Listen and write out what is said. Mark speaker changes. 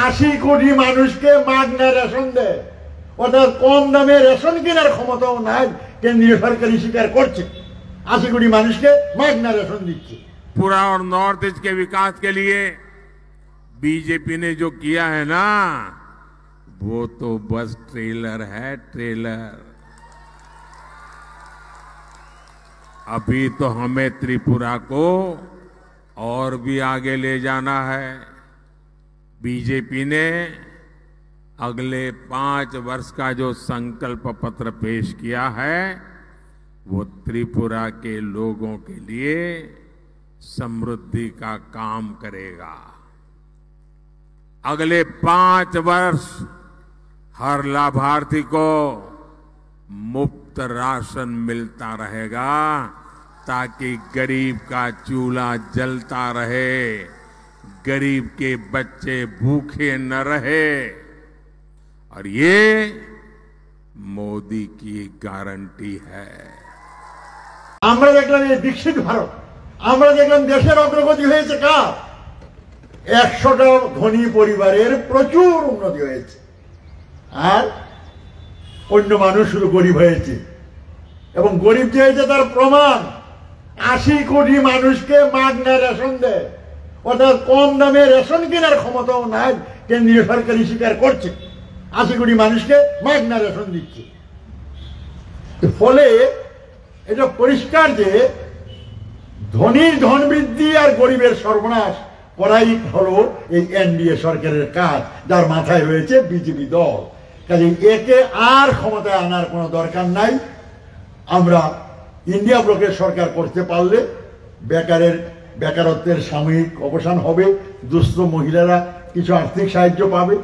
Speaker 1: 80 কোটি মানুষকে মাগনা রেশন দেয়, অর্থাৎ কম দামে রেশন কেনার ক্ষমতাও নাই, কেন্দ্রীয় সরকারই স্বীকার করছে। 80 কোটি মানুষকে मागना रेशन दीजिए।
Speaker 2: पूरा और नॉर्थ ईस्ट के विकास के लिए बीजेपी ने जो किया है ना, वो तो बस ट्रेलर है, ट्रेलर। अभी तो हमें त्रिपुरा को और भी आगे ले जाना है। बीजेपी ने अगले 5 वर्ष का जो संकल्प पत्र पेश किया है, वो त्रिपुरा के लोगों के लिए समृद्धि का काम करेगा। अगले 5 वर्ष हर लाभार्थी को मुफ्त राशन मिलता रहेगा, ताकि गरीब का चूल्हा जलता रहे, गरीब के बच्चे भूखे न रहे। और ये मोदी की गारंटी है।
Speaker 1: আমরা দেখলাম এই বিকশিত ভারত, আমরা দেখলাম দেশের অগ্রগতি হয়েছে কার? 100টা ধনী পরিবারের প্রচুর উন্নতি হয়েছে, আর অন্য মানুষ শুধু গরিব হয়েছে। এবং গরিব যে হয়েছে তার প্রমাণ 80 কোটি মানুষকে মাগনা রেশন দেয়, অর্থাৎ কম দামে রেশন কেনার ক্ষমতাও নাই, কেন্দ্রীয় সরকারই স্বীকার করছে। 80 কোটি মানুষকে মাগনা রেশন দিচ্ছে। ফলে এটা পরিষ্কার যে ধনীর ধন বৃদ্ধি আর গরিবের সর্বনাশ করাই হলো এই এনডিএ সরকারের কাজ, যার মাথায় রয়েছে বিজেপি দল। কাজে একে আর ক্ষমতায় আনার কোনো দরকার নাই। আমরা ইন্ডিয়া ব্লকের সরকার করতে পারলে বেকারত্বের সাময়িক অবসান হবে, দুস্থ মহিলারা কিছু আর্থিক সাহায্য পাবে,